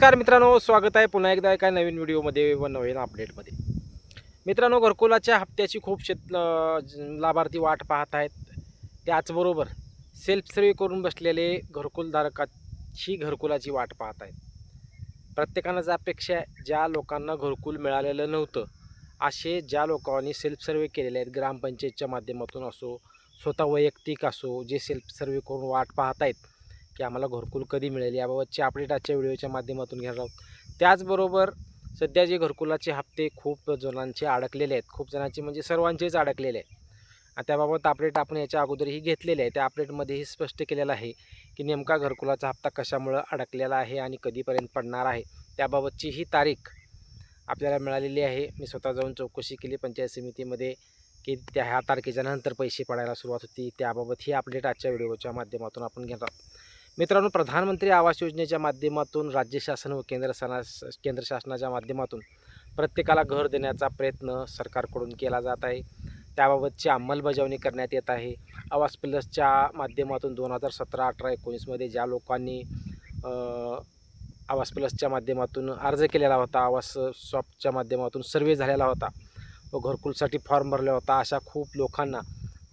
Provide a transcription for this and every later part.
नमस्कार मित्रांनो, स्वागत आहे पुन्हा एकदा एका नवीन व्हिडिओमध्ये व नवीन अपडेटमध्ये. मित्रांनो, घरकुलाच्या हप्त्याची खूप लाभार्थी वाट पाहत आहेत. त्याचबरोबर सेल्फ सर्व्हे करून बसलेले घरकुलधारकाची घरकुलाची वाट पाहत आहेत. प्रत्येकानंच अपेक्षा आहे, ज्या लोकांना घरकुल मिळालेलं नव्हतं, असे ज्या लोकांनी सेल्फ सर्व्हे केलेले आहेत, ग्रामपंचायतच्या माध्यमातून असो, स्वतः वैयक्तिक असो, जे सेल्फ सर्व्हे करून वाट पाहत आहेत की आम्हाला घरकुल कधी मिळेल, याबाबतचे अपडेट आजच्या व्हिडिओच्या माध्यमातून घेणार आहोत. त्याचबरोबर सध्या जे घरकुलाचे हप्ते खूप जणांचे अडकलेले आहेत, खूप जणांचे म्हणजे सर्वांचेच अडकलेले आहेत. आणि त्याबाबत अपडेट आपण याच्या अगोदरही घेतलेले आहे. त्या अपडेटमध्येही स्पष्ट केलेलं आहे की नेमका घरकुलाचा हप्ता कशामुळं अडकलेला आहे आणि कधीपर्यंत पडणार आहे. त्याबाबतची ही तारीख आपल्याला मिळालेली आहे. मी स्वतः जाऊन चौकशी केली पंचायत समितीमध्ये की ह्या तारखेच्या नंतर पैसे पडायला सुरुवात होती. त्याबाबत ही अपडेट आजच्या व्हिडिओच्या माध्यमातून आपण घेणार आहोत. मित्रांनो, प्रधानमंत्री आवास योजनेच्या माध्यमातून राज्य शासन व केंद्र शासनाच्या माध्यमातून प्रत्येकाला घर देण्याचा प्रयत्न सरकारकडून केला जात आहे. त्याबाबतची अंमलबजावणी करण्यात येत आहे. आवास प्लसच्या माध्यमातून 2017, 18, 19मध्ये ज्या लोकांनी आवास प्लसच्या माध्यमातून अर्ज केलेला होता, आवास सॉफ्टच्या माध्यमातून सर्वे झालेला होता व घरकुलसाठी फॉर्म भरला होता, अशा खूप लोकांना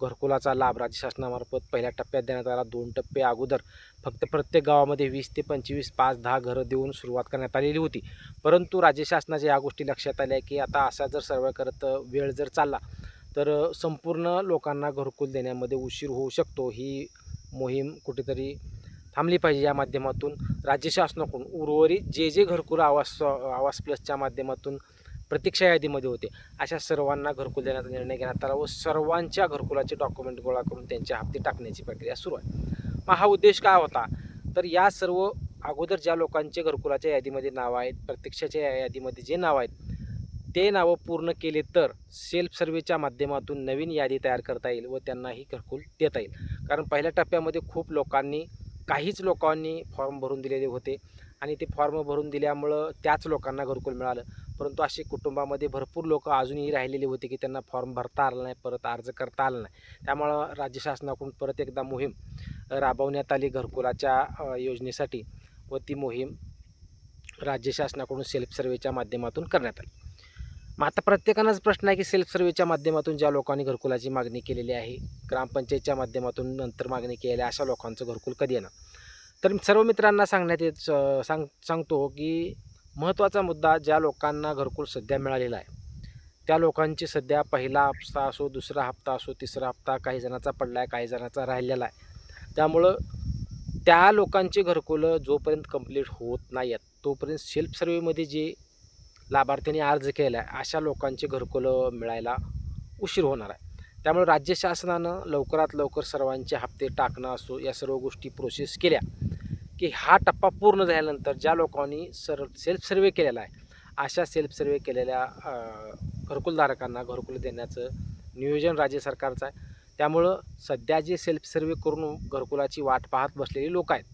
घरकुलाचा लाभ राज्य शासनामार्फत पहिल्या टप्प्यात देण्यात आला. 2 टप्पे अगोदर फक्त प्रत्येक गावामध्ये 20 ते 25, 5-10 घरं देऊन सुरुवात करण्यात आलेली होती. परंतु राज्य शासनाच्या या गोष्टी लक्षात आल्या की आता असा जर सर्वे करत वेळ जर चालला तर संपूर्ण लोकांना घरकुल देण्यामध्ये उशीर होऊ शकतो. ही मोहीम कुठेतरी थांबली पाहिजे. या माध्यमातून राज्य शासनाकडून उर्वरित जे घरकुल आवास प्लसच्या माध्यमातून प्रतीक्षा यादीमध्ये होते, अशा सर्वांना घरकुल देण्याचा निर्णय घेण्यात आला व सर्वांच्या घरकुलाचे डॉक्युमेंट गोळा करून त्यांचे हप्ते टाकण्याची प्रक्रिया सुरू आहे. मग हा उद्देश काय होता, तर या सर्व अगोदर ज्या लोकांचे घरकुलाच्या यादीमध्ये नाव आहेत, प्रतीक्षाच्या यादीमध्ये जे नाव आहेत, ते नावं पूर्ण केले तर सेल्फ सर्व्हेच्या माध्यमातून नवीन यादी तयार करता येईल व त्यांनाही घरकुल देता येईल. कारण पहिल्या टप्प्यामध्ये खूप लोकांनी, काहीच लोकांनी फॉर्म भरून दिलेले होते आणि ते फॉर्म भरून दिल्यामुळं त्याच लोकांना घरकुल मिळालं. परंतु असे कुटुंबामध्ये भरपूर लोक अजूनही राहिलेले होते की त्यांना फॉर्म भरता आला नाही, परत अर्ज करता आला नाही. त्यामुळं राज्य शासनाकडून परत एकदा मोहीम राबवण्यात आली घरकुलाच्या योजनेसाठी व ती मोहीम राज्य शासनाकडून सेल्फ सर्व्हेच्या माध्यमातून करण्यात आली. मग आता प्रत्येकानंच प्रश्न आहे की सेल्फ सर्व्हेच्या माध्यमातून ज्या लोकांनी घरकुलाची मागणी केलेली आहे, ग्रामपंचायतच्या माध्यमातून नंतर मागणी केलेली आहे, अशा लोकांचं घरकुल कधी येणार. तर सर्व मित्रांना सांगतो की महत्त्वाचा मुद्दा, ज्या लोकांना घरकुल सध्या मिळालेला आहे त्या लोकांची सध्या पहिला हप्ता असो, दुसरा हप्ता असो, तिसरा हप्ता काही जणांचा पडला आहे, काही जणांचा राहिलेला आहे. त्यामुळं त्या लोकांचे घरकुलं जोपर्यंत कंप्लीट होत नाही आहेत तोपर्यंत सेल्फ सर्व्हेमध्ये जे लाभार्थ्यांनी अर्ज केला आहे अशा लोकांचे घरकुलं मिळायला उशीर होणार आहे. त्यामुळे राज्य शासनानं लवकरात लवकर सर्वांचे हप्ते टाकणं असो, या सर्व गोष्टी प्रोसेस केल्या की हा टप्पा पूर्ण झाल्यानंतर ज्या लोकांनी सेल्फ सर्व्हे केलेला आहे अशा सेल्फ सर्व्हे केलेल्या घरकुलधारकांना घरकुल देण्याचं नियोजन राज्य सरकारचं आहे. त्यामुळं सध्या जे सेल्फ सर्व्हे करून घरकुलाची वाट पाहत बसलेली लोक आहेत,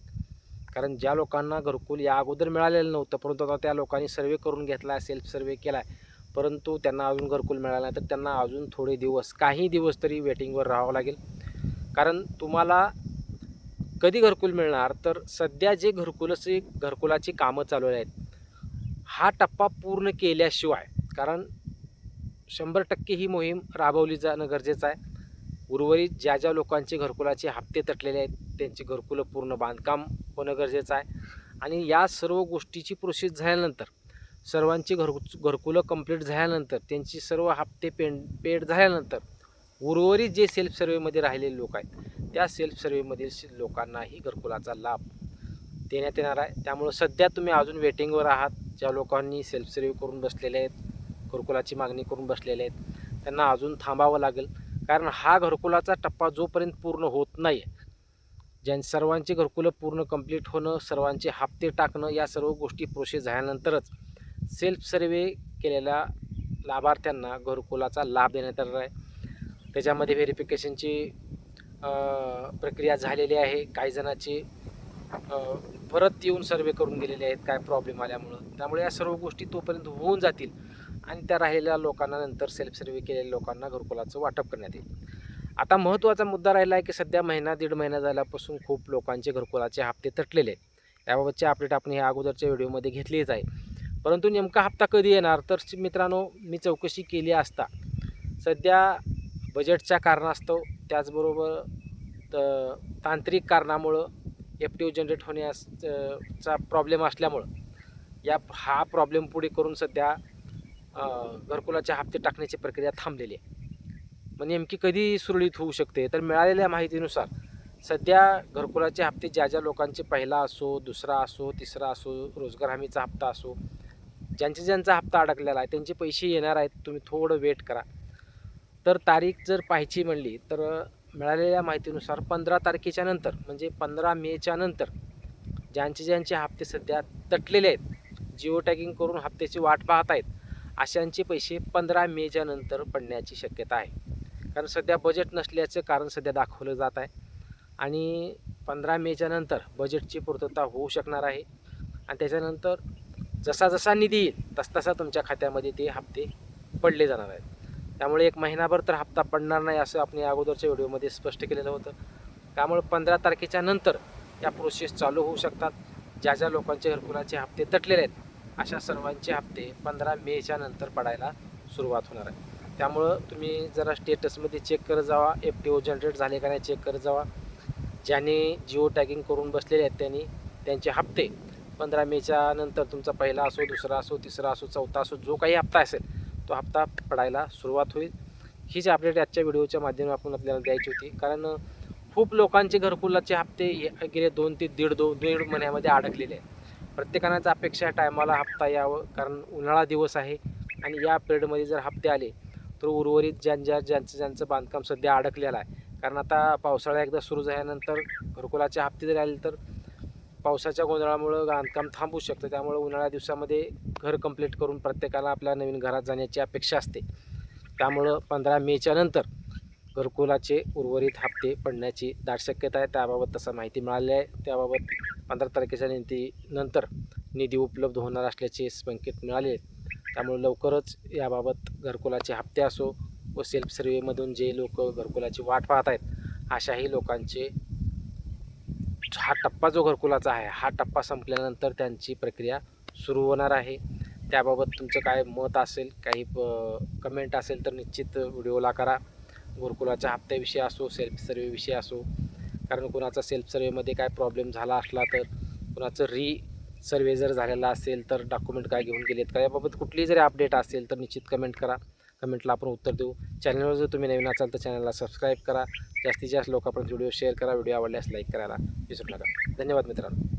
कारण ज्या लोकांना घरकुल या अगोदर मिळालेलं नव्हतं परंतु आता त्या लोकांनी सर्वे करून घेतला आहे, सेल्फ सर्व्हे केला आहे, परंतु त्यांना अजून घरकुल मिळालं नाही, तर त्यांना अजून थोडे दिवस, काही दिवस तरी वेटिंगवर राहावं लागेल. कारण तुम्हाला कधी घरकुल मिळणार, तर सध्या जे घरकुलाची कामं चालू आहेत हा टप्पा पूर्ण केल्याशिवाय, कारण 100% ही मोहीम राबवली जाणं गरजेचं आहे. उर्वरित ज्या लोकांचे घरकुलाचे हप्ते तटलेले आहेत त्यांचे घरकुलं पूर्ण बांधकाम होणं गरजेचं आहे. आणि या सर्व गोष्टीची प्रोसेस झाल्यानंतर, सर्वांची घरकुलं कंप्लीट झाल्यानंतर, त्यांची सर्व हप्ते पेड झाल्यानंतर उर्वरित जे सेल्फ सर्व्हेमध्ये राहिलेले लोक आहेत त्या सेल्फ सर्व्हेमधील लोकांनाही घरकुलाचा लाभ देण्यात येणार आहे. त्यामुळं सध्या तुम्ही अजून वेटिंगवर आहात, ज्या लोकांनी सेल्फ सर्व्हे करून बसलेले आहेत, घरकुलाची मागणी करून बसलेले आहेत, त्यांना अजून थांबावं लागेल. कारण हा घरकुलाचा टप्पा जोपर्यंत पूर्ण होत नाही, सर्वांची घरकुलं पूर्ण कंप्लीट होणं, सर्वांचे हप्ते टाकणं, या सर्व गोष्टी प्रोसेस झाल्यानंतरच सेल्फ सर्व्हे केलेल्या लाभार्थ्यांना घरकुलाचा लाभ देण्यात येणार आहे. त्याच्यामध्ये व्हेरिफिकेशनची प्रक्रिया झालेली आहे. काही जणांची परत येऊन सर्वे करून गेलेले आहेत काय प्रॉब्लेम आल्यामुळं. त्यामुळे या सर्व गोष्टी तोपर्यंत होऊन जातील आणि त्या राहिलेल्या लोकांना नंतर सेल्फ सर्व्हे केलेल्या लोकांना घरकुलाचं वाटप करण्यात येईल. आता महत्त्वाचा मुद्दा राहिला आहे की सध्या महिना दीड महिना झाल्यापासून खूप लोकांचे घरकुलाचे हप्ते तटलेले आहेत. त्याबाबतचे अपडेट आपण ह्या अगोदरच्या व्हिडिओमध्ये घेतलीच आहे. परंतु नेमका हप्ता कधी येणार, तर मित्रांनो मी चौकशी केली असता सध्या बजेटच्या कारणास्तव त्याचबरोबर तांत्रिक कारणामुळं FTO जनरेट होण्यास चा प्रॉब्लेम असल्यामुळं हा प्रॉब्लेम पुढे करून सध्या घरकुलाचे हप्ते टाकण्याची प्रक्रिया थांबलेली आहे. मग नेमकी कधी सुरळीत होऊ शकते, तर मिळालेल्या माहितीनुसार सध्या घरकुलाचे हप्ते ज्या लोकांचे पहिला असो, दुसरा असो, तिसरा असो, रोजगार हमीचा हप्ता असो, ज्यांचा हप्ता अडकलेला आहे त्यांचे पैसे येणार आहेत. तुम्ही थोडं वेट करा. तर तारीख जर पाहायची म्हणली तर मिळालेल्या माहितीनुसार 15 तारखेच्या नंतर म्हणजे 15 मेच्या नंतर ज्यांचे हप्ते सध्या तटलेले आहेत, जिओ टॅगिंग करून हप्त्याची वाट पाहत आहेत, अशांचे पैसे 15 मेच्या नंतर पडण्याची शक्यता आहे. कारण सध्या बजेट नसल्याचं कारण सध्या दाखवलं जात आहे आणि 15 मेच्या नंतर बजेटची पूर्तता होऊ शकणार आहे आणि त्याच्यानंतर जसा निधी येईल तसतसा तुमच्या खात्यामध्ये ते हप्ते पडले जाणार आहेत. त्यामुळे एक महिनाभर तर हप्ता पडणार नाही असं आपण या अगोदरच्या व्हिडिओमध्ये स्पष्ट केलेलं होतं. त्यामुळे 15 तारखेच्या नंतर या प्रोसेस चालू होऊ शकतात. ज्या लोकांचे घरकुलाचे हप्ते तटलेले आहेत अशा सर्वांचे हप्ते 15 मेच्या नंतर पडायला सुरुवात होणार आहे. त्यामुळं तुम्ही जरा स्टेटसमध्ये चेक करत जावा, FTO जनरेट झाले का नाही चेक करत जावा. ज्यांनी जिओ टॅगिंग करून बसलेले आहेत त्यांचे हप्ते 15 मेच्या नंतर तुमचा पहिला असो, दुसरा असो, तिसरा असो, चौथा असो, जो काही हप्ता असेल तो हप्ता पडायला सुरुवात होईल. हीच अपडेट आजच्या व्हिडिओच्या माध्यमातून आपल्याला द्यायची होती. कारण खूप लोकांचे घरकुलाचे हप्ते गेले 2 ते दीड महिन्यामध्ये अडकलेले आहेत. प्रत्येकानाच अपेक्षा टायमाला हप्ता यावं, कारण उन्हाळा दिवस आहे आणि या पिरियडमध्ये जर हप्ते आले तर उर्वरित ज्यांचं बांधकाम सध्या अडकलेलं आहे. कारण आता पावसाळा एकदा सुरू झाल्यानंतर घरकुलाचे हप्ते जरी आले तर पावसाच्या गोंधळामुळं बांधकाम थांबू शकतं. त्यामुळे उन्हाळ्या दिवसामध्ये घर कंप्लीट करून प्रत्येकाला आपल्या नवीन घरात जाण्याची अपेक्षा असते. त्यामुळं 15 मेच्या नंतर घरकुलाचे उर्वरित हप्ते पडण्याची दाट शक्यता आहे. त्याबाबत तसं माहिती मिळाली आहे. त्याबाबत 15 तारखेच्या नंतर निधी उपलब्ध होणार असल्याचे संकेत मिळाले. त्यामुळे लवकरच याबाबत घरकुलाचे हप्ते असो व सेल्फ सर्व्हेमधून जे लोक घरकुलाची वाट पाहत आहेत अशाही लोकांचे हा टप्पा जो घरकुलाचा आहे हा टप्पा संपल्यानंतर त्यांची प्रक्रिया सुरू होणार आहे. त्याबाबत तुमचं काय मत असेल, काही कमेंट असेल तर निश्चित व्हिडिओला करा. घरकुलाच्या हप्त्याविषयी असो, सेल्फ सर्व्हेविषयी असो, कारण कुणाचा सेल्फ सर्व्हेमध्ये काय प्रॉब्लेम झाला असला तर, कुणाचं सर्वे जर झालेला असेल तर डॉक्युमेंट काय घेऊन गेलेत का, याबाबत कुठलीही जरी अपडेट असेल तर निश्चित कमेंट करा. कमेंटला आपण उत्तर देऊ. चॅनलवर जर तुम्ही नवीन असाल तर चॅनलला सबस्क्राईब करा. जास्तीत जास्त लोकांपर्यंत व्हिडिओ शेअर करा. व्हिडिओ आवडल्यास लाईक करायला विसरू नका. धन्यवाद मित्रांनो.